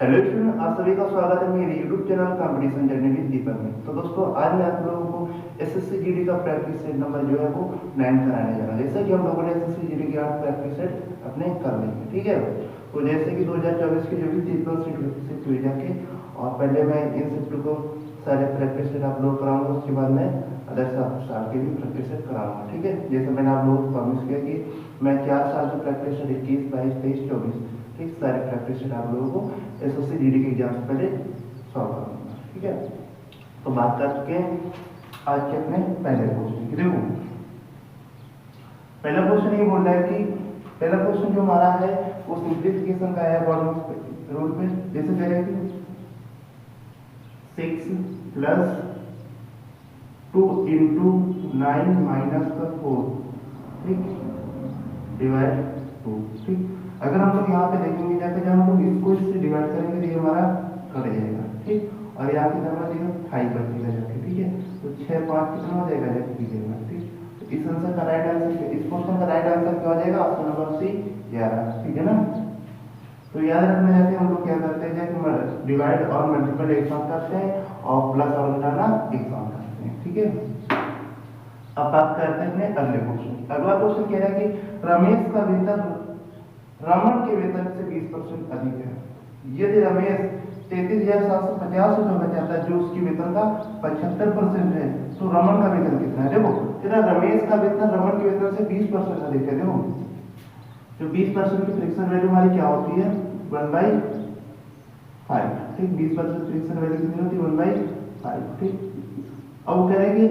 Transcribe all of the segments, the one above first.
Hello student, आप सभी का स्वागत है मेरे YouTube channel competition journey with Deepak में। तो दोस्तों, आज मैं आप लोगों को एसएससी जीडी का प्रैक्टिस सेट नंबर जो है वो 9 कराने जा रहा हूँ। जैसा कि हम लोगों ने एसएससी जीडी के 8 प्रैक्टिस सेट अपने कर लिए, ठीक है। तो जैसे कि 2024 के जो भी ट्रिपल शिफ्ट हुई जाके, और पहले मैं इन शिफ्ट को सारे प्रैक्टिस सेट आप लोग कराऊंगा, उसके बाद मैं अदर साल के भी प्रैक्टिस सेट कराऊंगा, ठीक है। जैसे मैंने आप लोगों को प्रॉमिस किया कि मैं 4 साल के प्रैक्टिस सेट 21, 22, 23, 24 ठीक सारे प्रैक्टिस सेट आप लोगों को एसएससी जीडी के एग्जाम से पहले सॉल्व करूंगा, ठीक है। तो बात कर चुके हैं आज के अपने पहले क्वेश्चन की। देखो, पहला क्वेश्चन ये बोल रहा है कि पहला क्वेश्चन जो हमारा है वो सिंप्लीफिकेशन का है फॉर्मूला रूल में। जैसे करेंगे 6 + 2 × 9 - 4 ठीक डिवाइड 2 ठीक। अगर हम लोग यहाँ पे देखेंगे जाके, जब हम लोग इसको इससे डिवाइड करेंगे तो ये हमारा कट जाएगा, ठीक। और यहाँ की नंबर देगा 5 बचेगा जाके, ठीक है। तो 6 5 कितना हो जाएगा जाके दिखेगा, ठीक। तो इस आंसर का राइट आंसर, इस क्वेश्चन का राइट आंसर क्या हो जाएगा? ऑप्शन नंबर सी 11, ठीक है ना। तो याद रखना जाके हम लोग क्या करते हैं जाके, डिवाइड और मल्टीपल एक साथ करते हैं और प्लस और घटाना एक साथ करते हैं, ठीक है। अब बात करते हैं अपने अगले क्वेश्चन। अगला क्वेश्चन कह रहा है कि रमेश का वेतन रमन के वेतन से 20% अधिक है। यदि रमेश 33,750 रुपए बचाता है, जो उसकी वेतन का 75% है, तो रमन का वेतन कितना है? देखो, तेरा रमेश का वेतन रमन के वेतन से 20% अधिक है। देखो, जो 20% की फ्रिक्शन वैल्यू हमारी क्या होती है? 1/5, ठीक। 20% फ्रिक्शन वैल्यू कितनी होती है? 1/5, ठीक। अब वो कह रहे हैं कि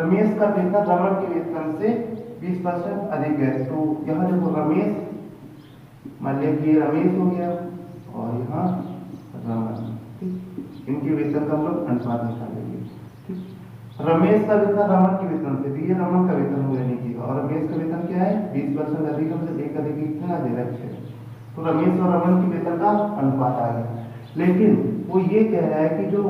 रमेश का वेतन रमन के वेतन से 20% अधिक है। तो यहाँ देखो, रमेश मान लिया कि ये रमेश हो गया और यहाँ रमन, ठीक। इनके वेतन का हम लोग अनुपात निकालेंगे, ठीक। रमेश का वेतन रमन के वेतन से, ये रमन का वेतन हो नीचे का, और रमेश का वेतन क्या है? 20% अधिक, हमसे एक अधिक कितना आ जाएगा? 6। तो रमेश और रमन के वेतन का अनुपात आ गया। लेकिन वो ये कह रहा है कि जो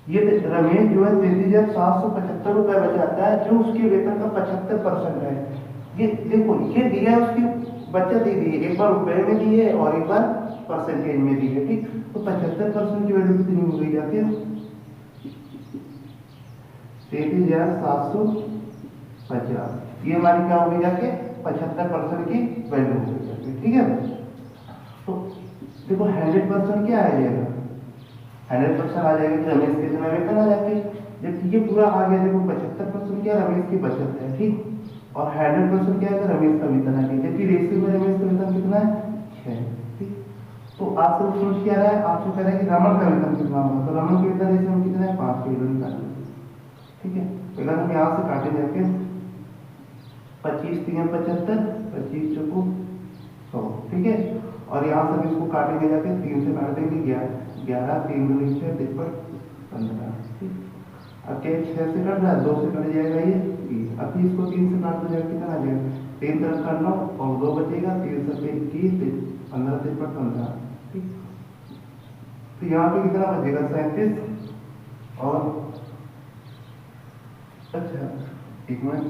ये रमेश जो है 33,775 रुपए बचाता है, जो उसके वेतन का 75% है। ये देखो, ये दिया है, उसकी बचत दी है, एक बार रुपए में दी है और एक बार परसेंटेज में दी है, ठीक। तो 75% की वैल्यू कितनी हो गई जाती है? 33,750। ये हमारी क्या हो गई जाके? 75% की वैल्यू हो गई जाती है, ठीक है। तो देखो, 100% क्या आ जाएगा? 100% आ जाएगा कि रमेश के कितना वेतन आ जाती है। जबकि ये पूरा आ गया, देखो 75% क्या रमेश की बचत है, ठीक। और 100% क्या है? रमेश का वेतन है, जबकि रेशियो में रमेश का वेतन कितना है? 6, ठीक। तो आपसे पूछ क्या रहा है? आपसे कह रहा है कि रमन का वेतन कितना होगा। तो रमन का वेतन रेशियो में कितना है? 5 के वैल्यू निकालना, ठीक है। अगर हम यहाँ से काटे जाके 25 3 75, 25 चौको 100, ठीक है। और यहाँ से इसको काटेंगे जाके 3 से काट देंगे 11 3 2 6 53 15, ठीक। अब क्या 6 से कट रहा है, 2 से कट जाएगा ये 30। अब इसको 3 से काट दो जाएगा, कितना आ जाएगा? 3 तरफ कर लो और 2 बचेगा, 3 से 21 15 से 15, ठीक। तो यहाँ पे कितना बचेगा? 37। और अच्छा, एक मिनट,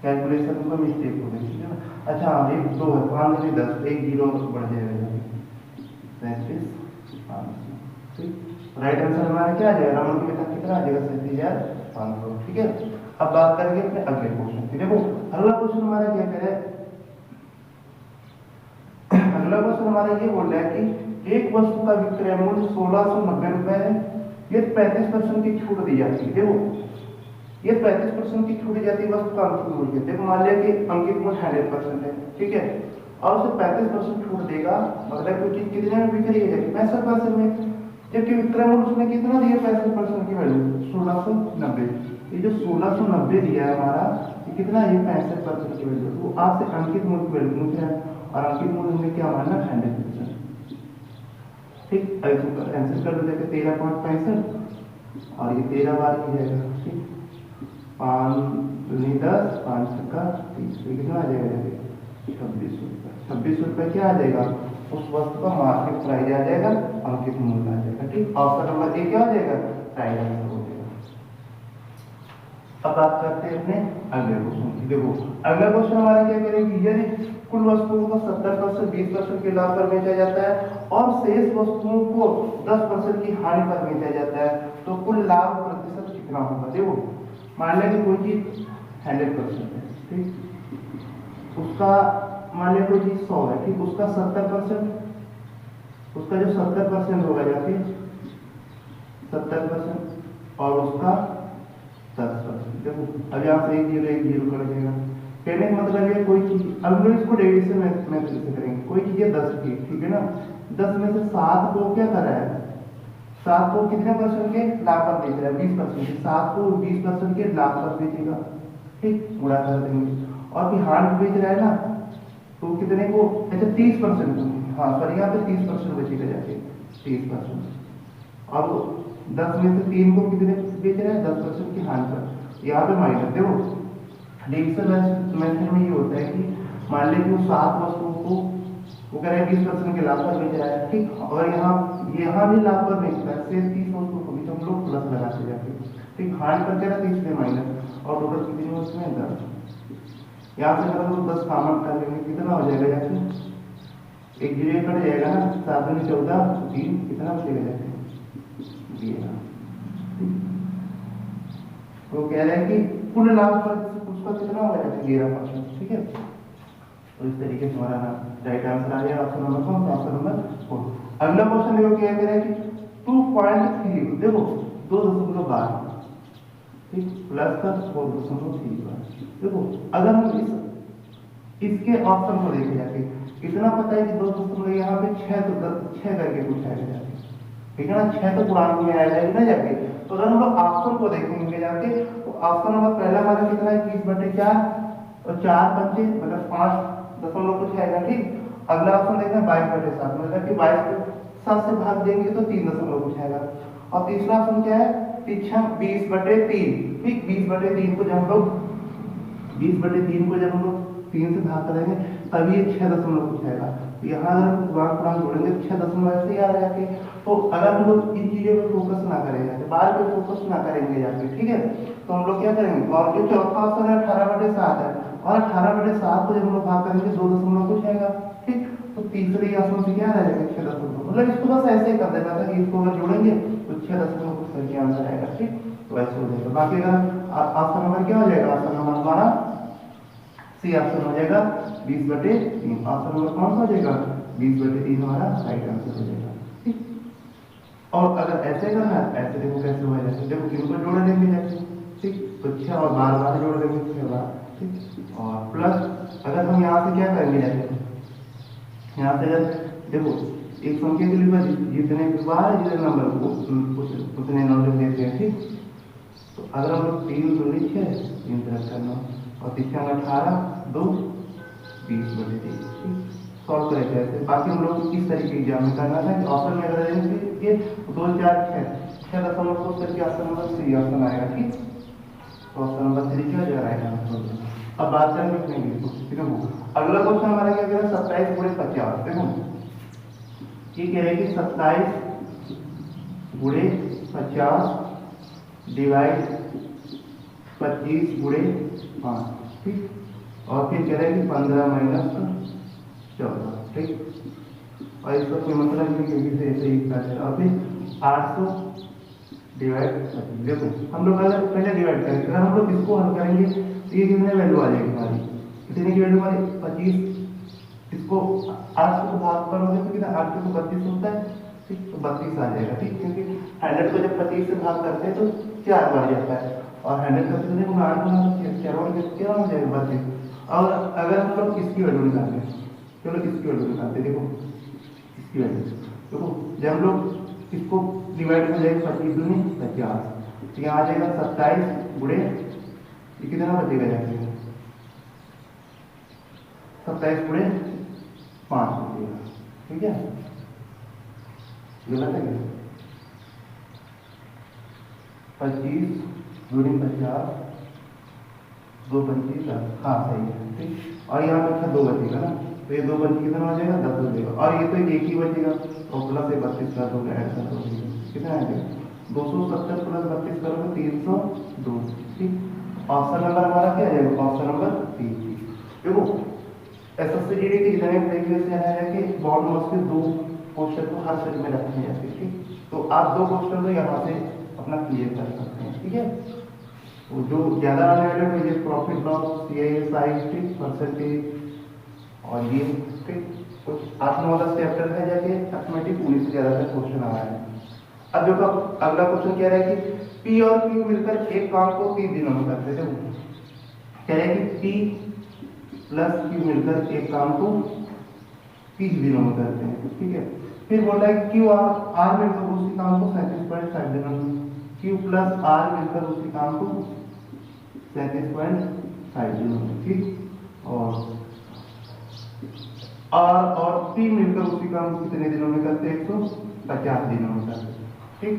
कैलकुलेशन में मिस्टेक हो गई, ठीक है ना। अच्छा, 1 2 है, 5 से 10, 1 0 बढ़ जाएगा, 37 500, ठीक। राइट आंसर हमारा क्या आ जाएगा? रमन के वेतन कितना आ जाएगा? 37,500, ठीक है। अब बात करेंगे अपने अगले क्वेश्चन की। देखो, अगला क्वेश्चन हमारा क्या कह रहा है? अगला क्वेश्चन हमारा ये बोल रहा है कि एक वस्तु का विक्रय मूल्य 1690 रुपए है, ये 35% की छूट दी जाती है। देखो, ये 35% की छूट दी जाती है वस्तु का अंकित मूल्य। देखो, मान लिया कि अंकित मूल्य 100% है, ठीक है, और उसे 35% छूट देगा, मतलब कोई चीज कितने में बिक रही है? 65% में। जबकि विक्रय मूल्य उसने कितना दिया? 65% की वैल्यू 1690। ये जो 1690 दिया है हमारा, ये कितना है? 65% की वैल्यू। तो आपसे अंकित मूल्य की वैल्यू पूछ रहा है, और अंकित मूल्य में क्या मानना? 100%, ठीक। आंसर कर दो, 13.65 और ये 13 बार की जाएगा, ठीक। 5 दूनी 10, 5 छक्का 30, कितना आ जाएगा? 26 रुपये। 26 रुपये क्या आ जाएगा? उस वस्तु का मार्केट प्राइस आ जाएगा, अंकित मूल्य आ जाएगा, ठीक। ऑप्शन नंबर ए क्या हो जाएगा? राइट आंसर हो जाएगा। अब बात करते हैं अपने अगले क्वेश्चन की। देखो अगला क्वेश्चन हमारा क्या करेगी, यदि कुल वस्तुओं को 70%, 20% के लाभ पर बेचा जाता है और शेष वस्तुओं को 10% की हानि पर बेचा जाता है, तो कुल लाभ प्रतिशत कितना होगा। देखो मान लें कि कोई चीज 100% है, ठीक, उसका मान लें कोई चीज 100 है, ठीक, उसका 70%, उसका जो 70% होगा जाके 70% और उसका 10%। देखो अब यहाँ से एक जीरो कर देगा। कहने का मतलब है कोई चीज, अब हम लोग इसको डेविएशन मेथड से करेंगे। कोई चीज है 10 की, ठीक है ना, 10 में से 7 को क्या कर रहा है, 7 को कितने परसेंट के लाभ पर बेच रहा है, 20%। 7 को 20% के लाभ पर बेचेगा, ठीक, गुणा कर देंगे। और फिर हानि बेच रहा है ना, तो कितने को, अच्छा 30% को, हाँ सॉरी यहाँ पे 30% बचेगा जाके, 30%। और 10 में से 3 को कितने बेच रहा है, 10% की हानि पर, यहाँ पे माइनस। देखो डिविजन मेथड में ये होता है कि मान लीजिए वो 7 वस्तुओं को वो कह रहा है 20% के लाभ पर बेच रहा है, ठीक, और यहाँ भी लाभ पर बेच रहा है, शेष 30 वस्तुओं को भी तो हम लोग प्लस लगाते जाते हैं, ठीक, हानि पर कह रहा है 30 से माइनस, और टोटल कितनी है उसमें 10। यहाँ से अगर हम 10 कॉमन कर लेंगे कितना हो जाएगा जाके, एक जीरो कट जाएगा ना, 7 में 14, 3 कितना बचेगा जाके, वो कह रहे हैं कि कुल लाभ पर उसका कितना होगा जाके 11%, ठीक है। तो इस तरीके से हमारा राइट आंसर आ जाएगा ऑप्शन नंबर कौन सा, ऑप्शन नंबर 4। अगला क्वेश्चन देखो क्या कह रहा है कि 2.3, देखो 2.12, ठीक, प्लस का 4.3। देखो अगर हम इसके ऑप्शन को देखे जाके इतना पता है कि 2 यहाँ पे 6 करके कुछ आएगा जाके, ठीक है ना, 6 तो पूर्णांक में आएगा ना जाके। तो अगर हम लोग ऑप्शन को देखेंगे जाके, तो ऑप्शन नंबर पहला हमारा कितना है, 20/4, और 4 पंचे मतलब 5 कुछ आएगा, ठीक। अगला ऑप्शन देखना 22/7, मतलब कि 22 को 7 से भाग देंगे तो 3 कुछ आएगा। और तीसरा ऑप्शन क्या है, 20/3, ठीक, 20/3 को जब हम लोग 20/3 को जब हम लोग 3 से भाग करेंगे तभी ये 6 कुछ आएगा। तो यहाँ अगर पूर्णांक जोड़ेंगे 6 ऐसे ही आ रहा है। तो अगर हम लोग इन चीजों पे फोकस ना करेंगे, बार पे फोकस ना करेंगे जाके, ठीक है, तो हम लोग क्या करेंगे, और जो चौथा ऑप्शन है 18/7 है, और 18/7 को जब हम लोग भाग करेंगे 2 कुछ आएगा, ठीक। तो तीसरे ऑप्शन से क्या आ जाएगा 6, मतलब इसको बस ऐसे ही कर देना था कि इसको अगर जोड़ेंगे तो 6 कुछ करके आंसर आएगा, ठीक। तो ऐसे हो जाएगा। बाकी अगर ऑप्शन नंबर क्या हो जाएगा, ऑप्शन नंबर हमारा सी ऑप्शन हो जाएगा 20/3। ऑप्शन नंबर कौन सा हो जाएगा, 20/3 हमारा राइट आंसर हो जाएगा, ठीक। और अगर ऐसे करना है, ऐसे देखो कैसे हो जाएगा, देखो इनको जोड़ देंगे जैसे, ठीक, तो 6 और 12 जोड़ देंगे 6 बार, ठीक। और प्लस अगर हम यहाँ से क्या करेंगे जैसे, यहाँ से अगर देखो एक संख्या के लिए जितने बार जितने नंबर को उतने नंबर देते हैं, ठीक। तो अगर हम लोग 3 दूनी 6, 3 तरह करना, और 3 18, 2 20/3, सॉल्व करेंगे ऐसे। बाकी हम लोग इस तरीके की एग्जाम में करना था कि ऑप्शन में अगर ये 2 4 6 करके ऑप्शन नंबर 3 ऑप्शन आएगा, ठीक। तो ऑप्शन नंबर 3 क्या हो जाएगा, राइट आंसर। अब बात करेंगे अपने ठीक है। अगला क्वेश्चन हमारा क्या कह रहा है, 27/50। देखो ये कह रहे हैं कि 27/50 डिवाइड 25/5, ठीक। और फिर कह रहे हैं कि 15 - 14, ठीक। और इसका कोई मतलब नहीं क्योंकि ऐसे ही करते हैं। और फिर 800 डिवाइड 25। देखो हम लोग अगर पहले डिवाइड करेंगे, अगर हम लोग इसको हल करेंगे तो ये कितने वैल्यू आ जाएगी हमारी, कितने की वैल्यू हमारी 25। इसको 8 से भाग करोगे तो कितना, 8 से 32 होता है, ठीक। तो 32 आ जाएगा, ठीक, क्योंकि 100 को जब 25 से भाग करते हैं तो 4 बार जाता है, और 100 का कितने गुना 8 गुना 4 हो जाएगा 32। और अगर हम लोग इसकी वैल्यू निकालते हैं, चलो इसकी वैल्यू निकालते हैं, देखो इसकी वैल्यू देखो, जब हम लोग इसको डिवाइड हो जाएगा 25 दूनी 50, तो यहाँ आ जाएगा 27 गुणे, ये कितना बचेगा जाएगा 27/5 बचेगा, ठीक है। गलत है क्या, 25 दूनी 50, 2 25 10, हाँ सही है, ठीक। और यहाँ पे 2 बचेगा ना, तो ये 2 बच कितना हो जाएगा 10 हो जाएगा, और ये तो एक ही बचेगा, और प्लस 32 कर दोगे, ऐड कर दोगे कितना आ जाएगा 270 + 32 करोगे 302, ठीक। ऑप्शन नंबर हमारा क्या आ जाएगा, ऑप्शन नंबर 3। देखो एसएससीजीडी के जितने प्रीवियस ईयर है कि बॉर्ड में उसके 2 क्वेश्चन तो हर सेट में रखे जाते हैं, ठीक। तो आप 2 क्वेश्चन तो यहाँ से अपना क्लियर कर सकते हैं, ठीक है। तो जो ज्यादा आने वाले हैं ये प्रॉफिट लॉस, सीआईएस, ठीक, परसेंटेज और ये, ठीक। कुछ 8-9-10 चैप्टर है जाके अर्थमेटिक 19 से ज्यादा क्वेश्चन आ रहा है। अब देखो अगला क्वेश्चन कह रहा है कि पी और क्यू मिलकर एक काम को 3 दिनों में करते थे। कह रहा है कि पी प्लस क्यू मिलकर एक काम को 30 दिनों में करते हैं, ठीक है। फिर बोल रहा है क्यू आर मिलकर उसी काम को 37.5 दिनों में, क्यू प्लस आर मिलकर उसी काम को 37.5 दिनों में, ठीक। और पी मिलकर उसी काम को कितने दिनों में करते हैं, 150 दिनों में करते हैं, ठीक।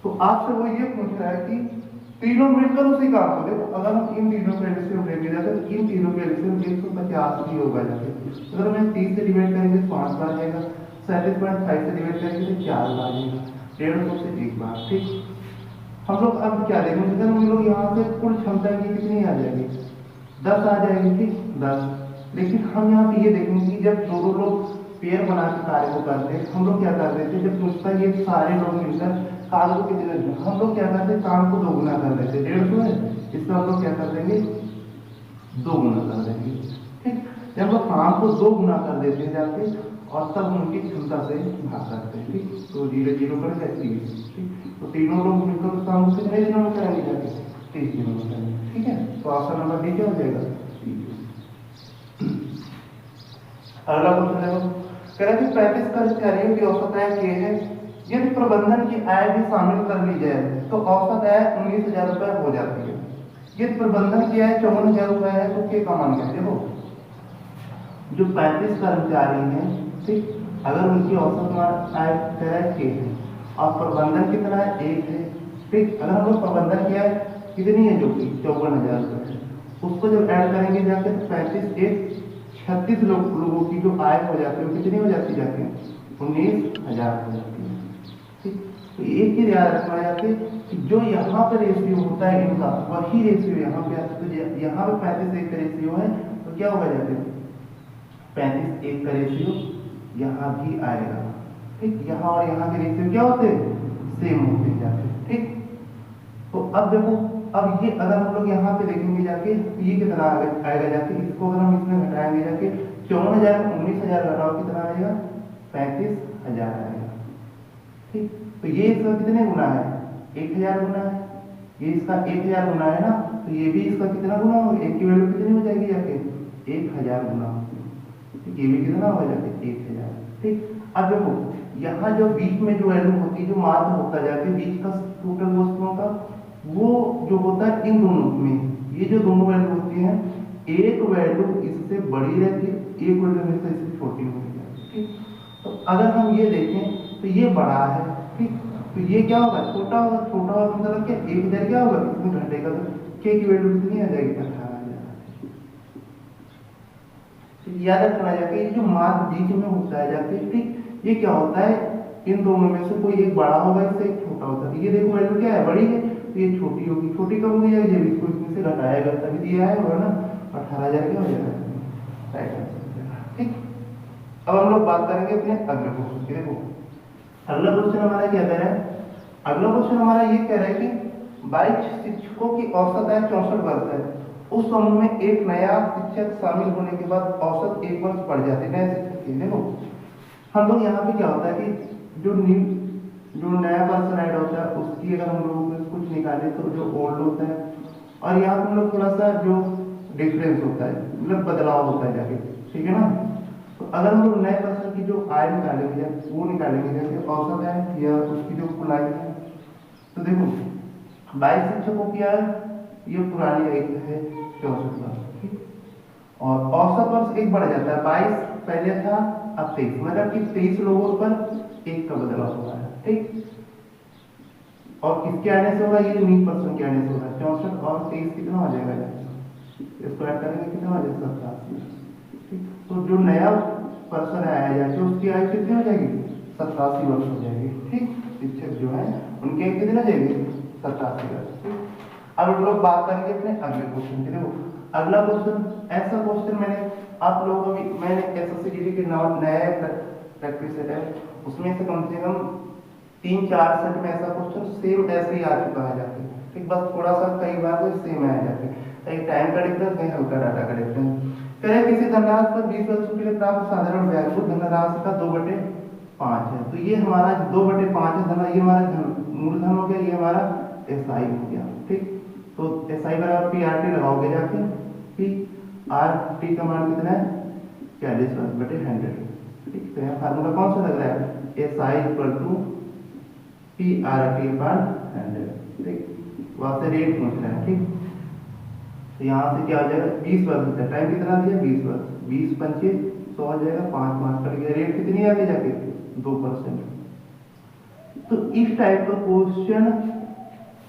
तो आपसे वो ये पूछ रहा है कि तीनों मिलकर उसी काम को, देखो अगर हम इन तीनों का एलसीएम लेके जाते तो इन तीनों का एलसीएम 150 भी होगा जाके। अगर हम 30 से डिवाइड करेंगे तो 5 बार जाएगा, 37.5 से डिवाइड करेंगे तो 4 बार जाएगा, 150 से 1 बार, ठीक। हम लोग अब क्या देखेंगे, अगर हम लोग यहाँ से कुल क्षमता की कितनी आ जाएगी, 10 आ जाएगी, ठीक, 10। लेकिन हम यहाँ पे ये देखेंगे कि जब दोनों लोग पेयर बना के कार्य को करते हैं, हम लोग क्या करते थे, जब पूछता है ये सारे लोग मिलकर काम को कितने, हम लोग क्या करते हैं, काम को 2 गुना कर देते, 150 है, इसमें हम लोग क्या कर देंगे, 2 गुना कर देंगे, ठीक। जब हम लोग काम को 2 गुना कर देते हैं जाके और तब उनकी क्षमता से भाग करते हैं, ठीक। तो 0-0 पर 30, ठीक। तो तीनों लोग मिलकर उस काम को कितने दिनों में करेंगे जाके, 30 दिनों में करेंगे, ठीक है। तो ऑप्शन नंबर डी क्या हो जाएगा, अगला क्वेश्चन देखो, कह रहा है कि 35 कर्मचारियों की औसत आय के है, यदि प्रबंधन की आय भी शामिल कर ली जाए तो औसत आय 19,000 रुपए हो जाती है। यदि प्रबंधन की आय 54,000 रुपए है तो क्या कमान गया, देखो जो 35 कर्मचारी हैं, ठीक, अगर उनकी औसत आय कह रहा है के है और प्रबंधन कितना है, 1 है, ठीक। अगर हम लोग प्रबंधन की आय कितनी है, जो कि 54,000 रुपए है, उसको जब ऐड करेंगे जाके तो 35 36 लोगों की जो आय हो जाती है वो कितनी हो जाती जाती है, 19,000 हो जाती है, ठीक। तो एक ही याद रखना जाते कि जो यहाँ पे रेशियो होता है इनका वही रेशियो यहाँ पे आता है। तो यहाँ पे 35:1 का रेशियो है तो क्या होगा जाके 35:1 का रेशियो यहाँ भी आएगा, ठीक। यहाँ और यहाँ के रेशियो क्या होते हैं, सेम होते जाते, ठीक। तो अब देखो, अब ये अगर हम लोग यहाँ पे देखेंगे जाके तो ये कितना आएगा जाके, इसको अगर हम इसमें घटाएंगे जाके 54,000 में 19,000 घटाओ कितना आएगा, 35,000 आएगा, ठीक। तो ये इसका कितने गुना है, 1,000 गुना है, ये इसका 1,000 गुना है ना, तो ये भी इसका कितना गुना होगा, एक की वैल्यू कितनी हो जाएगी जाके 1,000 गुना, ठीक। ये भी कितना हो जाके 1,000, ठीक। अब देखो यहाँ जो बीच में जो वैल्यू होती है, जो माध्य होता जाके बीच का टोटल वस्तुओं का, वो जो होता है इन दोनों में, ये जो दोनों वैल्यू होती हैं, एक वैल्यू इससे बड़ी रहती है, एक वैल्यू हमेशा इससे छोटी होती है, ठीक। तो अगर हम ये देखें तो ये बड़ा है, ठीक। तो ये क्या होगा, छोटा होगा, छोटा होगा मतलब क्या, 1,000 क्या होगा, इसमें घटेगा तो के की वैल्यू कितनी आ जाएगी, 18,000। तो याद रखना जाके ये जो माध्य बीच में होता है जाके, ठीक, ये क्या होता है, इन दोनों में से कोई एक बड़ा होगा, इससे एक छोटा होता है। ये देखो वैल्यू क्या है, बड़ी है तो ये छोटी होगी, छोटी कब हो जाएगी, जब इसको इसमें से घटाएगा तभी दिया है होगा ना, 18,000 क्या हो जाएगा, राइट आंसर, ठीक। अब हम लोग बात करेंगे अपने अगले क्वेश्चन की। देखो अगला क्वेश्चन हमारा क्या कह रहा है, अगला क्वेश्चन हमारा ये कह रहा है कि 22 शिक्षकों की औसत आय 64 वर्ष है, उस समूह में एक नया शिक्षक शामिल होने के बाद औसत 1 वर्ष बढ़ जाती है नए शिक्षक की। देखो हम लोग यहाँ पे क्या होता है कि जो नया पर्सन ऐड होता है उसकी अगर हम लोग कुछ निकाले तो जो ओल्ड होता है, और यहाँ पे हम लोग थोड़ा सा जो डिफरेंस होता है, मतलब बदलाव होता है जाके, ठीक है ना। तो अगर हम लोग नए पर्सन की जो आय निकालेंगे वो निकालेंगे जैसे औसत आय या उसकी जो कुल आय है, तो देखो 22 शिक्षकों की आय, ये पुरानी आय है 64 वर्ष, ठीक। और औसत वर्ष एक बढ़ जाता है, 22 पहले था अब 23, मतलब कि 23 लोगों पर एक का बदलाव हुआ है, ठीक। और किसके आने से होगा, ये न्यू पर्सन के आने से होगा, 64 और 23 कितना हो जाएगा, इसको ऐड करेंगे कितना हो जाएगा, 87, ठीक। तो जो नया पर्सन आया जाके उसकी आयु कितनी हो जाएगी, 87 वर्ष हो जाएगी, ठीक। शिक्षक जो है उनकी आयु कितनी हो जाएगी, 87 वर्ष, ठीक। अब हम लोग बात करेंगे अपने अगले क्वेश्चन की। देखो अगला क्वेश्चन, ऐसा क्वेश्चन मैंने आप लोगों को भी, मैंने एसएससी के नाम नया प्रैक्टिस सेट है, उसमें से कम 3-4 सेट में ऐसा क्वेश्चन सेम ऐसे ही आ चुका है जाके, ठीक। बस थोड़ा सा कई बार तो सेम आ जाते, कहीं टाइम का डिफरेंस, कहीं हल्का डाटा का डिफरेंस। करें किसी धनराशि पर 20 वर्षों के लिए प्राप्त साधारण ब्याज को धनराशि का 2/5 है। तो ये हमारा 2/5 है धन, ये हमारा मूलधन हो गया, ये हमारा एसआई हो गया, ठीक। तो एसआई बराबर पीआरटी लगाओगे जाके, पीआरटी का मान कितना है 40/100, ठीक। तो यहाँ फार्मूला कौन सा लग रहा है, एसआई इक्वल टू पीआरटी/100, ठीक। वहां से रेट पूछ रहा है, ठीक। तो यहाँ से क्या हो जाएगा 20 वर्ष, टाइम कितना दिया 20 वर्ष, 20 पंचे 100 हो जाएगा, 5 कट गया, रेट कितनी आगे जाके 2%। तो इस टाइप का क्वेश्चन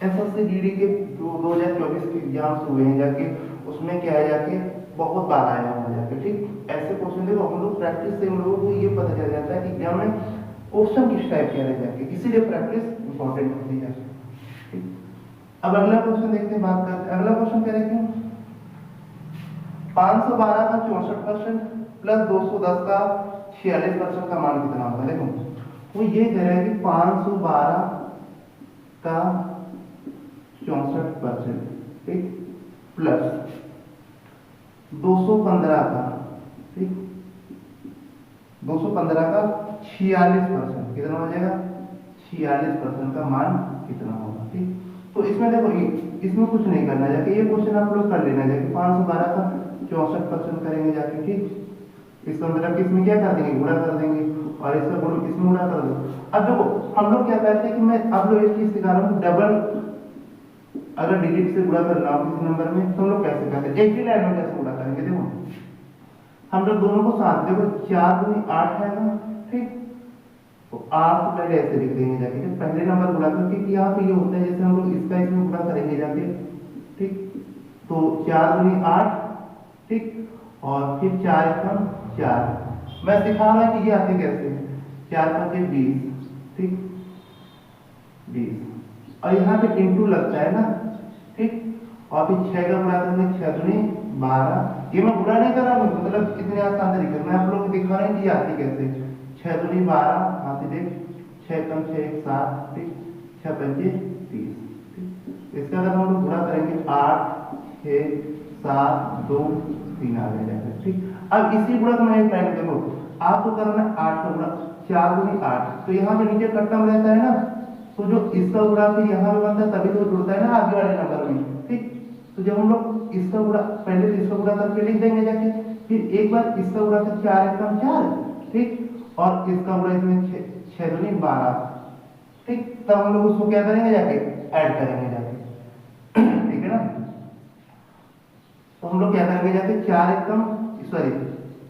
एसएससी जीडी के जो 2024 के एग्जाम्स हुए हैं जाके, उसमें क्या है जाके बहुत बार आया हुआ जाके, ठीक। ऐसे क्वेश्चन देखो हम लोग प्रैक्टिस से हम लोगों को ये पता चल जाता है कि एग्जाम में क्वेश्चन किस टाइप के रह जाके, इसीलिए प्रैक्टिस इंपॉर्टेंट होती है, ठीक। अब अगला क्वेश्चन देखते हैं, बात करते हैं। अगला क्वेश्चन कह रहे हैं 512 का 64% प्लस 210 का 46% का मान कितना होगा। देखो वो ये कह रहा है कि 512 का 64%, ठीक, प्लस 215 का, ठीक, 215 का 46%, कितना हो जाएगा 46% का मान कितना होगा, ठीक। तो इसमें देखो इसमें कुछ नहीं करना जाके, ये क्वेश्चन आप लोग कर लेना जाके, 512 का 64% करेंगे जाके, ठीक। इसका मतलब इसमें क्या कर देंगे, गुणा कर देंगे, और इसका गुण इसमें गुणा कर दो। अब देखो हम लोग क्या करते हैं कि मैं आप लोग एक चीज सिखा रहा हूँ, डबल अगर डिजिट से गुणा करना हो किसी नंबर में तो हम लोग कैसे करते हैं, एक ही लाइन में कैसे गुणा करेंगे। देखो हम लोग दोनों को साथ, देखो 4 दूनी 8 है ना, ठीक। तो 8 को पहले ऐसे लिख देंगे जाके, जब पहले नंबर गुणा करके, कि यहाँ पे ये होता है जैसे हम लोग इसका इसमें गुणा करेंगे जाके, ठीक। तो 4 दूनी 8, ठीक, और फिर 4 एकम 4। मैं सिखा रहा कि ये आते कैसे, 4 5 20, ठीक, 20, और यहाँ पे इंटू लगता है ना, ठीक। और फिर 6 का गुणा करेंगे, 6 दूनी 12। ये मैं गुणा नहीं कर रहा हूँ, मतलब इतने आसान तरीके मैं आप लोगों को दिखा रहा हूँ कि ये आती कैसे, 6 दूनी 12, यहाँ से देख 6 कम 6 1 7, ठीक, 6 पंचे 30, ठीक। इसका अगर हम लोग गुणा करेंगे 8 6 7 2 3 आ जाएगा, ठीक। अब इसी गुणा को मैं एक लाइन देखो, आपको करना है 8 का गुणा, 4 दूनी 8, तो यहाँ पे नीचे कट्टम रहता है ना, तो जो इसका गुणा फिर यहाँ पे बनता है तभी तो जुड़ता है ना आगे वाले नंबर में, ठीक। तो जब हम लोग इसका गुणा पहले तो इसका गुणा करके लिख देंगे जाके, फिर एक बार इसका गुणा कर 4 एकम 4, ठीक, और इसका गुणा इसमें 6 दूनी 12, ठीक। तब हम लोग उसको क्या करेंगे जाके ऐड करेंगे जाके, ठीक है ना। तो हम लोग क्या करेंगे जाके 4 एकम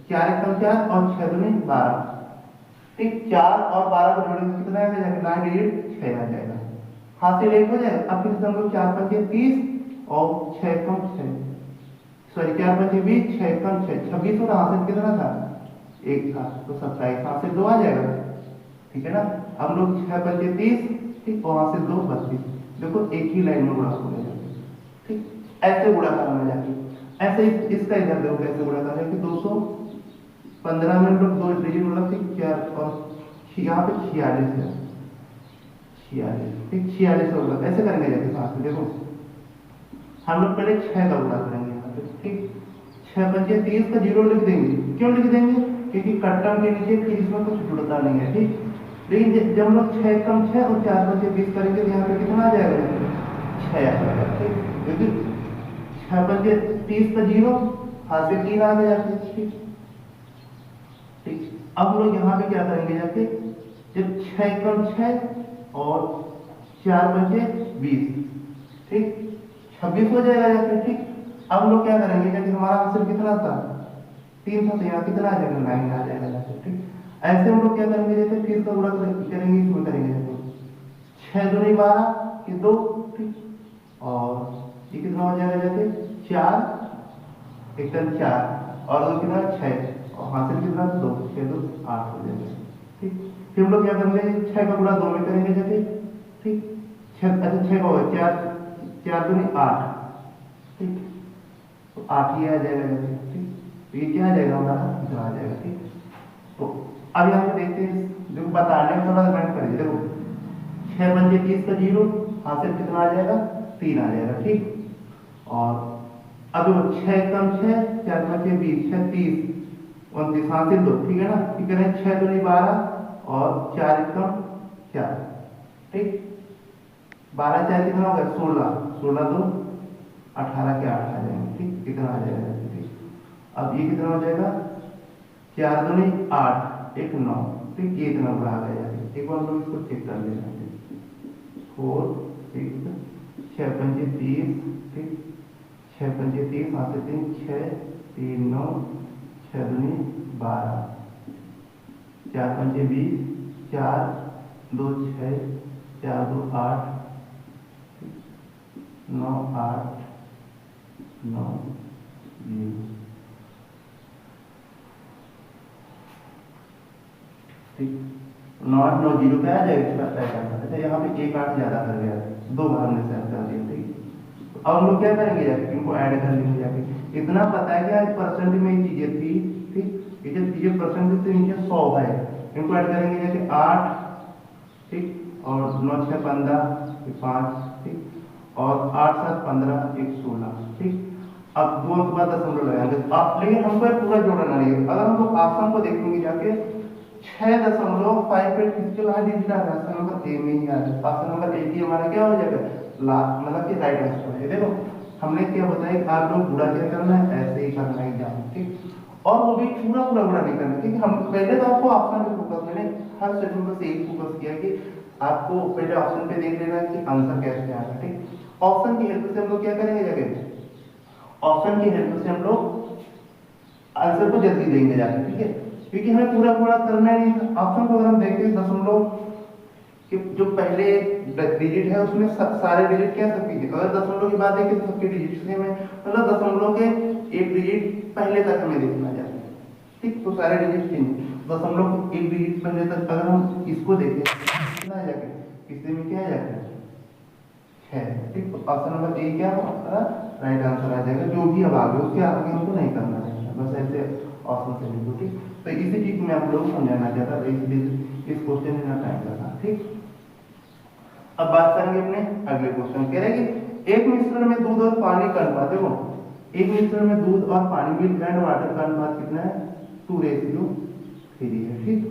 4 और 6 दूनी 12, ठीक। 4 और 12 को जोड़ेंगे कितना आएगा जाके 9 डिजिट 6 आ जाएगा, हाथ से लेट हो जाए। अब फिर हम लोग 4 पंचे 30 और 6 कम 6, 4 पंचे 20, 6 कम 6 26 होगा, हाथ से कितना था 1 था, तो 27, हाथ से 2 आ जाएगा, ठीक है ना। हम लोग 6 पंचे 30, ठीक, और वहां से 2 32, देखो एक ही लाइन में गुणा हो गया, ठीक। ऐसे गुणा करना जाके, ऐसे इसका इधर देखो कैसे गुणा करना है कि 215 में लोग 2 डिजिट मतलब, ठीक, 4 और यहाँ पे 46 है, 46, ठीक, 46 का गुणा ऐसे करेंगे जाके साथ में। देखो हम लोग पहले 6 का गुणा करेंगे यहाँ पे, ठीक, 6 पंचे 30 का 0 लिख देंगे, क्यों लिख देंगे, क्योंकि कट्टम के नीचे फिर इसमें कुछ जुड़ता नहीं है, ठीक। लेकिन जब हम लोग 6 कम 6 और 4 पंचे 20 करेंगे तो यहाँ पे कितना आ जाएगा 6 आ जाएगा, ठीक, क्योंकि 6 पंचे 30 का 0, हाथ से 3 आ गया, ठीक, ठीक। अब हम लोग यहाँ पे क्या करेंगे जाके, जब 6 कम 6 और 4 पंचे 20, ठीक, 26 हो जाएगा जाके, ठीक। अब हम लोग क्या करेंगे जाके, हमारा आंसर कितना था 3 था, तो यहाँ कितना आ जाएगा 9 आ जाएगा जाके, ठीक। ऐसे हम लोग क्या करेंगे जैसे फिर इसका गुणा करेंगे, इसमें करेंगे जैसे 6 दूनी 12 ये 2, ठीक, और ये कितना हो जाएगा जैसे 4 एकम 4 और 2 कितना 6 और हासिल कितना 2 6 2 8 हो जाएगा, ठीक। फिर हम लोग क्या करेंगे 6 का गुणा 2 में करेंगे जैसे, ठीक, 6 अच्छा 6 का होगा 4 4 दूनी 8, ठीक, तो 8 ये आ जाएगा जैसे, ठीक, तो ये क्या आ जाएगा हमारा, इतना आ जाएगा, ठीक। तो अब यहाँ पे देखते हैं, जो बताने में थोड़ा कमेंट करिए, देखो 6 पंजे 30 का 0, हासिल कितना आ जाएगा, 3 आ जाएगा, ठीक। और अब 6 कम 6, 4 पंजे 20, 6 30, 29 हासिल 2, ठीक है ना। ये करें 6 दूनी 12 और 4 कम 4, ठीक, 12 4 कितना होगा 16, 16 2 18 के 8 आ जाएंगे, ठीक, कितना आ जाएगा, ठीक। अब ये कितना हो जाएगा, 4 दूनी 8, 1 9, ठीक, ये इतना बड़ा आ गया। एक बार हम लोग इसको चेक कर लेना, 4 6 6 पंजे 30, ठीक, 6 पंजे 30, हाथ से 3 6 3 9, 6 दूनी 12, 4 पंजे 20, 4 2 6, 4 2 8, 9 8 9 0, ठीक, 9 8 9 0 पे आ जाएगा। अच्छा यहाँ पे 1 8 ज्यादा कर गया, 2 बार हमने सेट कर दिया, ठीक। अब हम लोग क्या करेंगे, जाके इनको ऐड कर लेंगे जाके। इतना पता है कि आज परसेंट में ये चीजें थी, ठीक, ये जब चीजें परसेंट से नीचे 100 है, इनको ऐड करेंगे जाके 8, ठीक, और 9 6 15, 5, ठीक, और 8 7 15, 1 16, ठीक। अब 2 के बाद दशमलव लगाएंगे आप, लेकिन हमको पूरा जोड़ना नहीं है। अगर हम लोग ऑप्शन को देखेंगे जाके 6.58 किसके बाद डिजिट आ रहा है, ऑप्शन नंबर ए में ही आ रहा है। ऑप्शन नंबर ए की हमारा क्या हो जाएगा, मतलब कि राइट आंसर है। देखो हमने क्या बताया कि आप लोग पूरा क्या करना है, ऐसे ही करना है एग्जाम, ठीक, और वो भी पूरा पूरा पूरा नहीं करना, क्योंकि हम पहले तो आपको ऑप्शन पे फोकस, मैंने हर सेशन पर से एक फोकस किया कि आपको पहले ऑप्शन पे देख लेना है कि आंसर कैसे आ रहा है, ठीक। ऑप्शन की हेल्प से हम लोग क्या करेंगे जगह, ऑप्शन की हेल्प से हम लोग आंसर को जल्दी देंगे जाके, ठीक है, क्योंकि हमें पूरा पूरा करना नहीं था। ऑप्शन को अगर हम देखें दशमलव कि जो पहले डिजिट है उसमें सारे डिजिट क्या सबके, अगर दशमलव की बात है कि सबके डिजिट सेम है, मतलब दशमलव के एक डिजिट पहले तक हमें देखना जाता है, ठीक, तो सारे डिजिट सेम। दशमलव एक डिजिट पहले तक अगर हम इसको देखें कितना आ जाएगा, किसी में क्या आ जाएगा 6, ठीक, तो ऑप्शन नंबर ए क्या हमारा राइट आंसर आ जाएगा। जो भी अब आगे उसके आगे हमको नहीं करना है, बस ऐसे ऑप्शन से लिखो, ठीक। तो इसी चीज में आप लोग समझाना चाहता था, इस क्वेश्चन में ना टाइम लगा, ठीक। अब बात करेंगे अपने अगले क्वेश्चन, कह रहे हैं कि एक मिश्रण में दूध और पानी का अनुपात, देखो एक मिश्रण में दूध और पानी मिल्क एंड वाटर का अनुपात कितना है, 2:3 है, ठीक।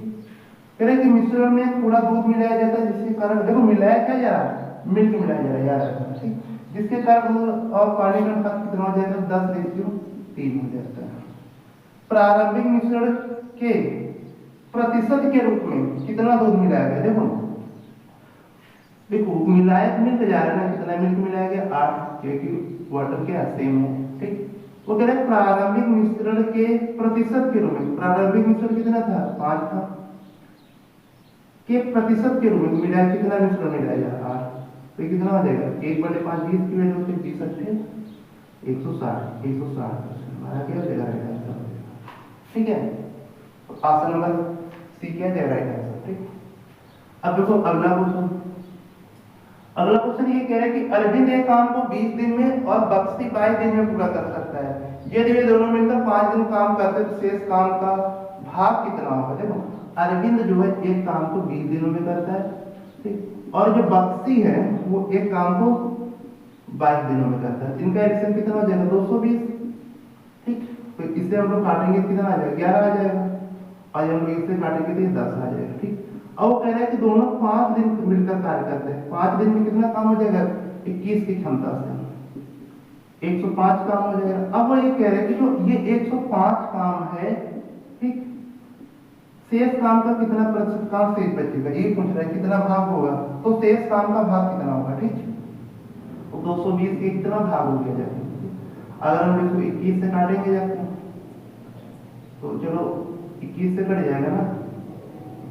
कह रहे हैं कि मिश्रण में थोड़ा दूध मिलाया जाता है, जिसके कारण, देखो मिलाया क्या जा रहा है, मिल्क मिलाया जा रहा है यार, ठीक, जिसके कारण दूध और पानी का अनुपात कितना हो जाएगा, 10:3 हो जाता है। प्रारंभिक मिश्रण के प्रतिशत के रूप में कितना दूध मिलाया गया, देखो देखो मिलाया मिल्क जा रहा है ना, कितना मिल्क मिलाया गया 8, क्योंकि वाटर के सेम है, ठीक। वो कह रहे हैं प्रारंभिक मिश्रण के प्रतिशत के रूप में, प्रारंभिक मिश्रण कितना था 5 था, के प्रतिशत के रूप में मिलाया कितना मिश्रण मिलाया जा रहा है 8, तो कितना हो जाएगा 1/5 20 की वैल्यू से 20 8 160 160% हमारा क्या हो जाएगा राइट आंसर, ठीक है। तो ऑप्शन नंबर सी क्या है राइट आंसर, ठीक। अब देखो अगला क्वेश्चन, अगला क्वेश्चन ये कह रहा है कि अरविंद एक काम को 20 दिन में और बख्शी 22 दिन में पूरा कर सकता है, यदि वे दोनों मिलकर 5 दिन काम करते तो शेष काम का भाग कितना होगा। देखो अरविंद जो है एक काम को 20 दिनों में करता है, ठीक, और जो बख्शी है वो एक काम को 22 दिनों में करता है, इनका एडिशन कितना हो जाएगा 220, ठीक। तो इससे हम लोग काटेंगे कितना आ जाएगा 11 आ जाएगा, और हम लोग इससे काटेंगे तो 10 आ जाएगा, ठीक। अब वो कह रहा है कि दोनों 5 दिन मिलकर कार्य करते हैं, 5 दिन में कितना काम हो जाएगा 21 की क्षमता से 105 काम हो जाएगा। अब वो ये कह रहे हैं कि जो ये 105 काम है, ठीक, शेष काम का कितना प्रतिशत काम शेष बचेगा, ये पूछ रहा है कितना भाग होगा, तो शेष काम का भाग कितना होगा, ठीक। तो 220 के कितना भाग हो गया जाए, अगर हम इसको 21 से काटेंगे जाते हैं तो चलो 21 से कट जाएगा ना,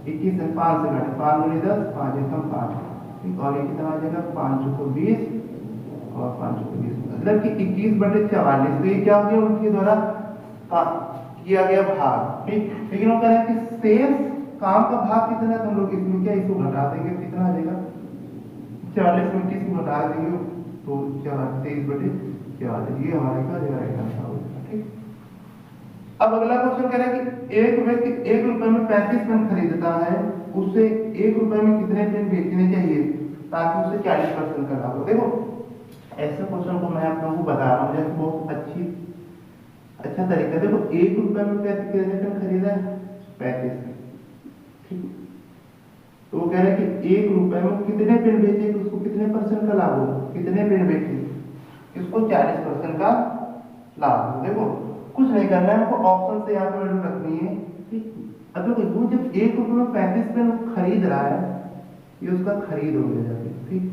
21 से 5 से काटे 5 दूनी 10 5 एकम 5, ठीक, और ये कितना आ जाएगा 5 चौको 20 और 5 चौको 20, मतलब कि 21/44, तो ये क्या हो गया उनके द्वारा किया गया भाग, ठीक। लेकिन वो कह रहा है कि शेष काम का भाग कितना है, तो हम लोग इसमें क्या इसको घटा देंगे, कितना आ जाएगा 40 में 30 को घटा देंगे तो 23/4 ये हमारे का राइट आंसर हो जाएगा। ठीक, अब अगला क्वेश्चन कह रहा है कि एक व्यक्ति 1 रुपए में 35 पेन खरीदता है, उससे 1 रुपए में कितने पेन बेचने चाहिए ताकि उसे 40% का लाभ हो। देखो ऐसे क्वेश्चन को मैं आप लोगों को बता रहा हूँ जैसे बहुत अच्छा तरीका। देखो 1 रुपए में कितने पेन खरीदा है, 35 पेन। ठीक, तो वो कह रहे हैं कि 1 रुपए में कितने पेन बेचे तो उसको कितने परसेंट का लाभ हो, कितने पेन बेचे इसको 40% का लाभ हो। देखो कुछ नहीं करना है, हमको ऑप्शन से यहाँ पे वैल्यू रखनी है। ठीक, अब देखो वो जब 1 रुपए में 35 पेन खरीद रहा है, ये उसका खरीद हो गया जाते। ठीक,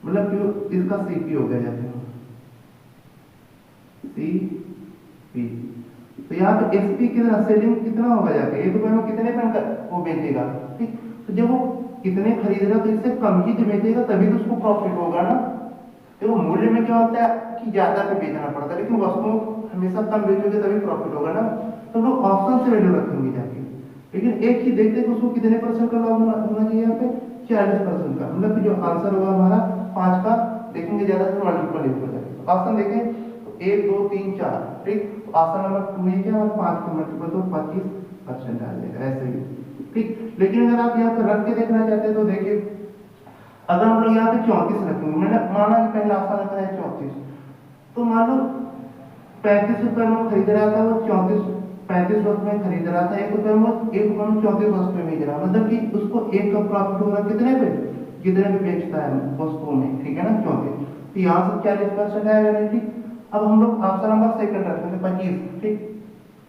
मतलब कि इसका सीपी हो गया जाते सीपी। तो यहाँ पे एसपी कितना, सेलिंग कितना होगा जाके 1 रुपए में कितने पेन वो बेचेगा। ठीक, तो जब वो कितने खरीद रहा तो इससे कम ही बेचेगा तभी तो उसको प्रॉफिट होगा ना। देखो मूल्य में क्या होता है कि ज्यादा पे बेचना पड़ता है, लेकिन वस्तुओं हमेशा कम बेचोगे तभी प्रॉफिट होगा ना। तो लोग ऑप्शन से वैल्यू रखेंगे जाके, लेकिन एक ही देखते कि उसको कितने परसेंट का लाभ होना चाहिए यहाँ पे 40% का। मतलब कि जो आंसर होगा हमारा 5 का देखेंगे ज्यादा से मल्टीपल हो जाएगा। ऑप्शन देखें तो 1 2 3 4। ठीक, तो ऑप्शन नंबर 2 ये क्या है 5 का मल्टीपल तो 25% आ जाएगा ऐसे ही। ठीक, लेकिन अगर आप यहाँ पे रख के देखना चाहते हैं तो देखिए अगर हम लोग यहाँ पे 34 रखेंगे, मैंने माना कि पहला ऑप्शन रखा है 34, तो मान लो 35 रुपए में खरीद रहा था वो 35 वस्तु में खरीद रहा था 1 रुपए में, 1 रुपए में 34 वस्तु बेच रहा, मतलब कि उसको 1 का प्रॉफिट होगा कितने पे, जितने पे बेचता है वस्तुओं में। ठीक है ना, 34, तो यहाँ से 40% आएगा। ठीक, अब हम लोग ऑप्शन नंबर सेकंड रखेंगे 25। ठीक,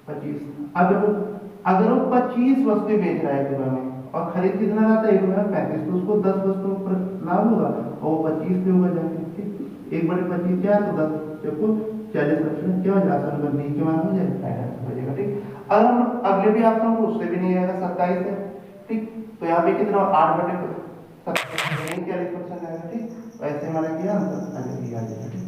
25। अब देखो अगर वो 25 वस्तु बेच रहा है 1 रुपए में और खरीद कितना रहा था 1 रुपए में 35, तो उसको 10 वस्तुओं पर लाभ होगा और वो 25 पे होगा जाके। ठीक, 1/25 क्या है तो 10, देखो 40% क्या हो जाएगा, आसान नंबर बी के मान हो जाएगा, राइट आंसर हो जाएगा। ठीक, अगर हम अगले भी ऑप्शन को उससे भी नहीं आएगा 27 है। ठीक, तो यहाँ पे कितना 8/27 40% आएगा। ठीक, तो ऐसे हमारा क्या आंसर आ जाएगा। ठीक,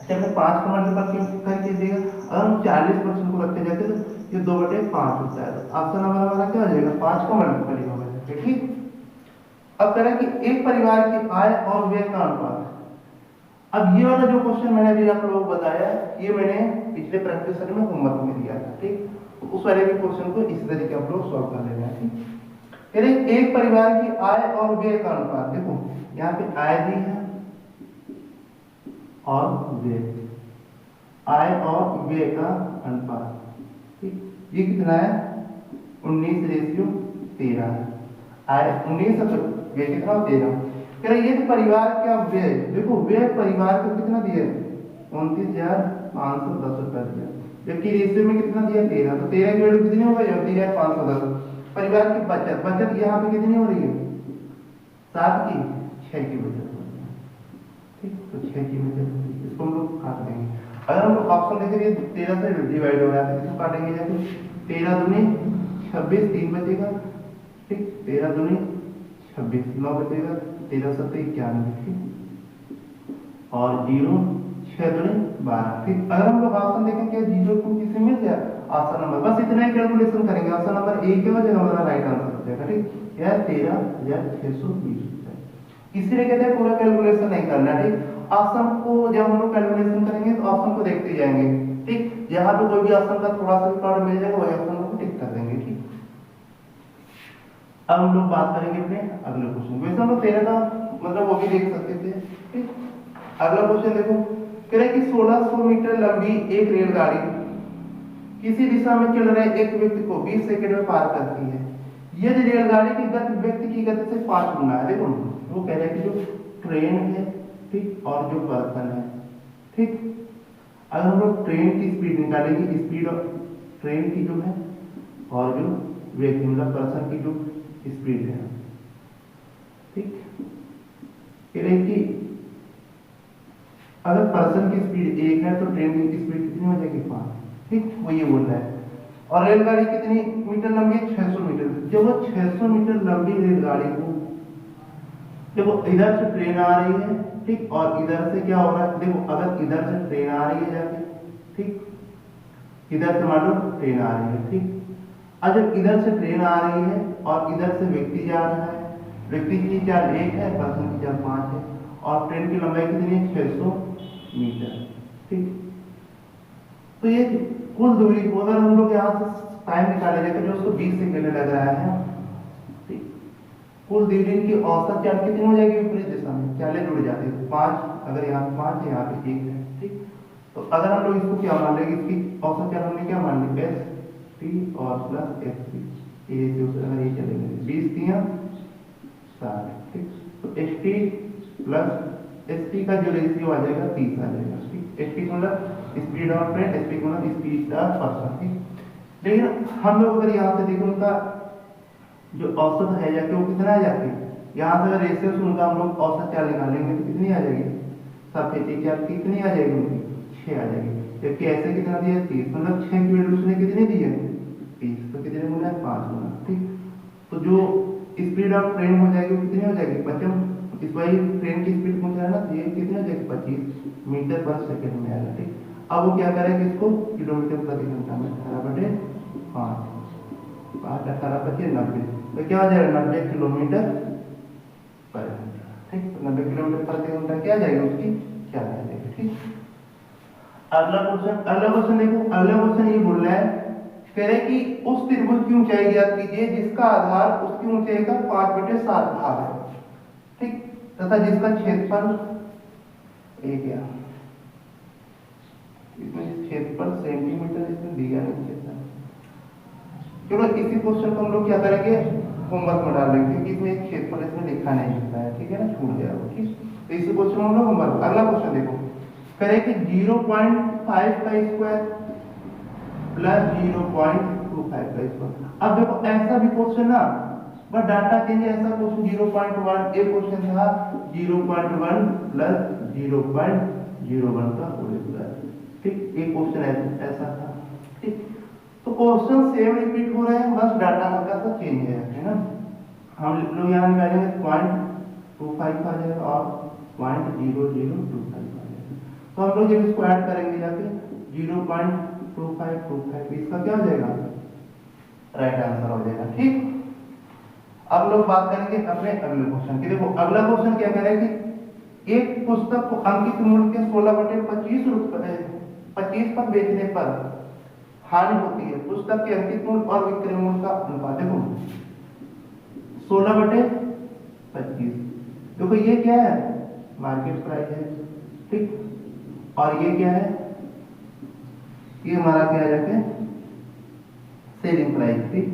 अच्छा मैं 5 का मल्टीपल करके देगा, अगर हम 40% को रखते जाते तो ये 2/5 होता है, तो ऑप्शन नंबर हमारा क्या हो जाएगा 5 का मल्टीपल ही होगा। ठीक, अब कह रहा है कि एक परिवार की आय और व्यय का अनुपात। अब ये वाला जो क्वेश्चन मैंने अभी आप लोगों को बताया ये मैंने पिछले प्रैक्टिस सेट में होमवर्क में दिया था। ठीक, तो उस वाले भी क्वेश्चन को इसी तरीके आप लोग सॉल्व कर लेना है। ठीक, कह रहे एक परिवार की आय और व्यय का अनुपात। देखो यहाँ पे आय दी है और व्यय, आय और व्यय का अनुपात। ठीक, ये कितना है 19:13 है। आय 19 है तो व्यय कितना 13। कह रहे ये तो परिवार का व्यय, देखो व्यय परिवार को कितना दिया 29,510 रुपया दिया, जबकि रेशियो में कितना दिया 13, तो 13 की वैल्यू कितनी हो गई 29,510। परिवार की बचत, बचत यहाँ पे कितनी हो रही है 7 की 6 की बचत हो रही है। ठीक, तो 6 की बचत इसको हम लोग काट देंगे। अगर हम लोग ऑप्शन देखेंगे 13 से डिवाइड हो रहा है इसको काटेंगे जाके 13 दूनी 26 3 बचेगा। ठीक, 13 दूनी 26 9 बचेगा, 13 7 91। ठीक, और 0 6 दूनी 12। ठीक, अगर हम लोग ऑप्शन देखें क्या 0 को किसे मिल गया ऑप्शन नंबर, बस इतना ही कैलकुलेशन करेंगे, ऑप्शन नंबर ए क्या हो जाएगा हमारा राइट आंसर हो जाएगा। ठीक, यह 13,620 इसीलिए कहते हैं पूरा कैलकुलेशन नहीं करना। ठीक, ऑप्शन को जब हम लोग कैलकुलेशन करेंगे तो ऑप्शन को देखते जाएंगे। ठीक, जहां पे कोई भी ऑप्शन का थोड़ा सा भी पार्ट मिल जाएगा वही ऑप्शन को टिक कर देंगे। ठीक, अब हम लोग बात करेंगे अपने अगले क्वेश्चन। वैसे हम लोग 13 का मतलब वो भी देख सकते थे। ठीक, अगला क्वेश्चन देखो, कह रहे कि 1600 मीटर लंबी एक रेलगाड़ी किसी दिशा में चल रहे एक व्यक्ति को 20 सेकंड में पार करती है, यदि रेलगाड़ी की गति व्यक्ति की गति से 5 गुना है। देखो वो कह रहे हैं कि जो ट्रेन है, ठीक, और जो पर्सन है। ठीक, अगर हम लोग ट्रेन की स्पीड निकालेंगे, स्पीड ऑफ ट्रेन की जो है और जो व्यक्ति मतलब पर्सन की जो स्पीड है। ठीक, कह रहे कि अगर पर्सन की स्पीड 1 है तो ट्रेन की स्पीड कितनी हो जाएगी 5। ठीक, वो ये बोल रहा है। और रेलगाड़ी कितनी मीटर लंबी है 600 मीटर। जब वो 600 मीटर लंबी रेलगाड़ी को जब वो इधर से ट्रेन आ रही है, ठीक, और इधर से क्या हो रहा है, देखो अगर इधर से ट्रेन आ रही है जाके, ठीक, इधर से मान लो ट्रेन आ रही है। ठीक, और जब इधर से ट्रेन आ रही है और इधर से व्यक्ति जा रहा है, व्यक्ति की चाल 1 है, पर्सन की चाल 5 है, और ट्रेन की लंबाई कितनी है 600 मीटर। ठीक, तो ये कुल दूरी को अगर हम लोग यहाँ से टाइम निकाले जाएगा जो उसको 20 सेकेंड लग रहा है, ठीक, कुल दूरी की औसत चाल कितनी हो जाएगी विपरीत दिशा में, चालें जुड़ जाती है 5, अगर यहाँ 5 है यहाँ पे 1 है। ठीक, तो अगर हम लोग इसको क्या मान लेंगे, इसकी औसत चाल हमने क्या मान ली एस टी और प्लस एस टी, ये अगर ये चलेंगे 20 3 60। ठीक, तो S T plus S T का जो रेशियो आ जाएगा 30 आ जाएगा। ठीक, एस टी मतलब speed of train, S T मतलब स्पीड ऑफ पर्सन। ठीक, लेकिन हम लोग अगर यहाँ से देखें उनका जो औसत है जाके वो कितना आ जाती है, यहाँ से अगर रेशियो से उनका हम लोग औसत चाल निकालेंगे तो कितनी आ जाएगी, सबसे चाल कितनी आ जाएगी उनकी 6 आ जाएगी। जबकि ऐसे कितना दिया 30, मतलब 6 की वैल्यू उसने कितनी दी है 30, तो कितने गुना है 5 गुना। ठीक, तो जो स्पीड ऑफ ट्रेन हो जाएगी वो कितनी हो जाएगी 25, इस वही ट्रेन की स्पीड पहुंच रहा है ना, तो ये कितनी हो जाएगी 25 मीटर पर सेकंड में आएगा। ठीक, अब वो क्या करेगा इसको किलोमीटर प्रति घंटा में 18/5, 5 18 25 90, तो क्या हो जाएगा 90 किलोमीटर पर घंटा। ठीक, तो 90 किलोमीटर प्रति घंटा क्या जाएगा उसकी क्या आ जाएगी। ठीक, अगला क्वेश्चन देखो, अगला क्वेश्चन ये बोल रहा है, कह रहे कि उस त्रिभुज की ऊंचाई ज्ञात कीजिए जिसका आधार उसकी ऊंचाई का 5/7 भाग है। ठीक, तथा जिसका क्षेत्रफल एक या इसमें क्षेत्रफल सेंटीमीटर इसमें दिया नहीं क्षेत्रफल। चलो इसी क्वेश्चन को हम लोग क्या करेंगे होमवर्क में डाल देंगे क्योंकि इसमें एक क्षेत्रफल इसमें लिखा नहीं होता है। ठीक है ना, छूट जाएगा। ठीक, तो इसी क्वेश्चन में हम लोग होमवर्क। अगला क्वेश्चन देखो, करे कि 0.5 का स्क्वायर प्लस 0.25 का स्क्वायर। अब देखो ऐसा भी क्वेश्चन ना, बट डाटा चेंज ऐसा क्वेश्चन 0.1 एक क्वेश्चन था 0.1 प्लस 0.01 का होल स्क्वायर। ठीक, एक क्वेश्चन ऐसा था। ठीक, तो क्वेश्चन सेम रिपीट हो रहे हैं, बस डाटा हल्का सा चेंज है ना। हम लोग यहाँ निकालेंगे 0.25 आ जाएगा और 0.0025 आ जाएगा। तो हम लोग जब इसको ऐड करेंगे जाके 0.2525 इसका क्या हो जाएगा राइट आंसर हो जाएगा। ठीक, अब लोग बात करेंगे अपने अगले क्वेश्चन की। देखो अगला क्वेश्चन क्या कह रहा है कि एक पुस्तक को अंकित मूल्य के 16/25 रुपए 25 पर बेचने पर हानि होती है, पुस्तक के अंकित मूल्य और विक्रय मूल्य का अनुपात। देखो 16/25, देखो ये क्या है मार्केट प्राइस है। ठीक, और ये क्या है, ये हमारा क्या जाके सेलिंग प्राइस। ठीक,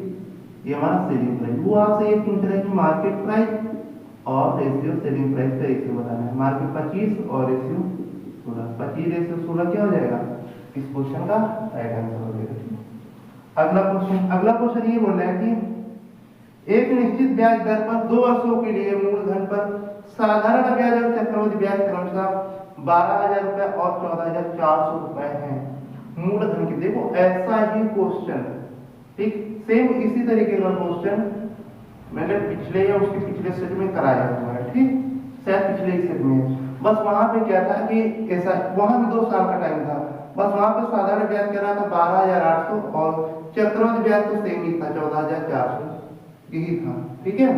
ये हमारा सेलिंग प्राइस। वो आपसे ये पूछ रहा है कि मार्केट प्राइस और रेशियो सेलिंग प्राइस का रेशियो बताना है। मार्केट 25 और रेशियो 16, 25 रेशियो 16 क्या हो जाएगा इस क्वेश्चन का राइट आंसर हो जाएगा। अगला क्वेश्चन ये बोल रहा है कि एक निश्चित ब्याज दर पर 2 वर्षों के लिए मूलधन पर साधारण ब्याज और चक्रवृद्धि ब्याज क्रमशः 12,000 रुपए और 14,400 रुपए है। मूलधन की देखो ऐसा ही क्वेश्चन, ठीक सेम इसी तरीके का क्वेश्चन मैंने पिछले या उसके पिछले सेट में कराया हुआ है। ठीक, शायद पिछले सेट में, बस वहां पे क्या था कि ऐसा वहां भी 2 साल का टाइम था, बस वहां पे साधारण ब्याज कह रहा था 12,800 और चक्रवृद्धि ब्याज तो सेम ही था 14,400 यही था। ठीक है,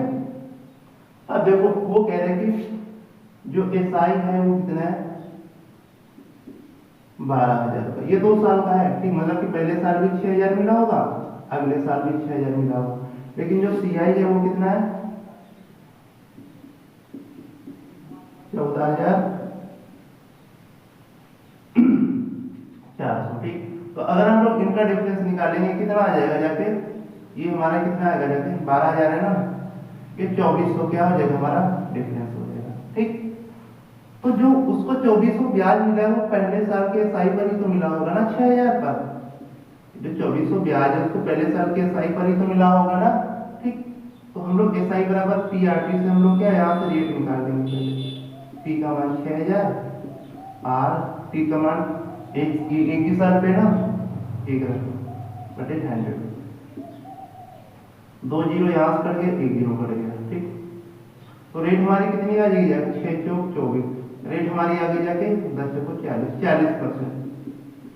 अब देखो वो कह रहे हैं कि जो एसआई है वो कितना है 12,000 रुपए, ये 2 साल का है। ठीक, मतलब कि पहले साल भी 6,000 मिला होगा, अगले साल भी 6,000 मिला होगा, लेकिन जो सीआई है वो कितना है 14,400। ठीक, तो अगर हम लोग इनका डिफरेंस निकालेंगे कितना आ जाएगा जाके, ये हमारा कितना आएगा जाके 12,000 है ना, ये 2400 क्या हो जाएगा हमारा डिफरेंस हो जाएगा। ठीक, तो जो उसको 2400 ब्याज मिला है वो पहले साल के एसआई पर ही तो मिला होगा ना 6,000 पर, जो 2400 ब्याज है उसको पहले साल के एसआई पर ही तो मिला होगा ना। ठीक, तो हम लोग एसआई बराबर पीआरटी से हम लोग क्या यहाँ से रेट निकाल देंगे, पी का मान 6,000 आर टी का मान एक ही साल पे ना एक बटे 100, 2 जीरो यहाँ से कट गए 1 जीरो कट गया। ठीक, तो रेट हमारी कितनी आ जाएगी जाके 6 चौक 24, रेट हमारी आगे जाके 10 चौको 40%।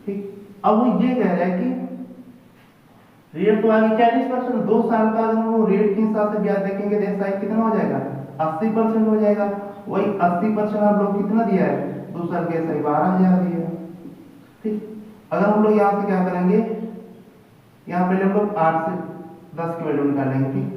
ठीक, अब वो ये कह रहा है कि रेट तो आगे 40%, 2 साल का अगर वो रेट के हिसाब से ब्याज देखेंगे तो एसआई कितना हो जाएगा 80% हो जाएगा। वही 80% आप लोग कितना दिया है, दूसरा के सही 12,000 दिया है। ठीक, अगर हम लोग यहाँ से क्या करेंगे, यहाँ पहले हम लोग 8 से 10 की वैल्यू निकालेंगे। ठीक,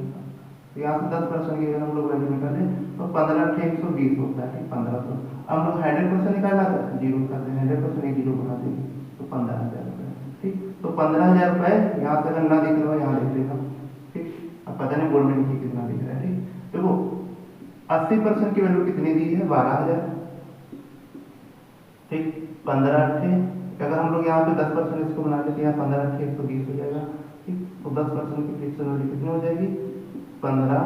तो यहाँ से 10% की अगर हम लोग वैल्यू निकालें तो 15 120 होता है। ठीक, 1500। हम लोग 100% निकालना था, जीरो कर देंगे, 100% एक जीरो बना देंगे तो 15,000 रुपये। ठीक, तो 15,000 रुपये यहाँ से अगर ना दिख रहा हो यहाँ लिख देगा। ठीक, अब पता नहीं बोर्ड में नीचे कितना दिख रहा है। ठीक, देखो 80% की वैल्यू कितनी दी है, 12,000। ठीक, 15 अट्ठे, अगर हम लोग यहाँ पे 10% इसको बना लेते हैं, 15 अट्ठे 120 हो जाएगा। ठीक, तो 10% की फिक्स वैल्यू कितनी हो जाएगी, 15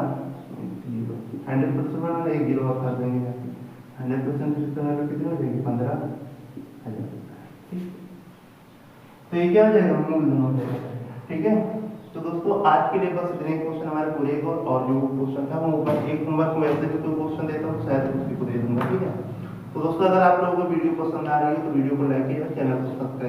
जीरो। 100% बनाना, एक जीरो और कर देंगे यहाँ पे, 100% फिक्स वैल्यू कितनी हो जाएगी, 15,000। ठीक, तो ये क्या हो जाएगा, मूलधन हो जाएगा। ठीक है, तो दोस्तों आज के लिए बस इतने क्वेश्चन हमारे पूरे को, और जो क्वेश्चन था वो ऊपर एक नंबर को ऐसे भी कोई क्वेश्चन देता हूँ शायद उसी को दे दूंगा। ठीक है, तो दोस्तों अगर आप लोगों को वीडियो पसंद आ रही है तो वीडियो को लाइक कीजिए, चैनल को सब्सक्राइब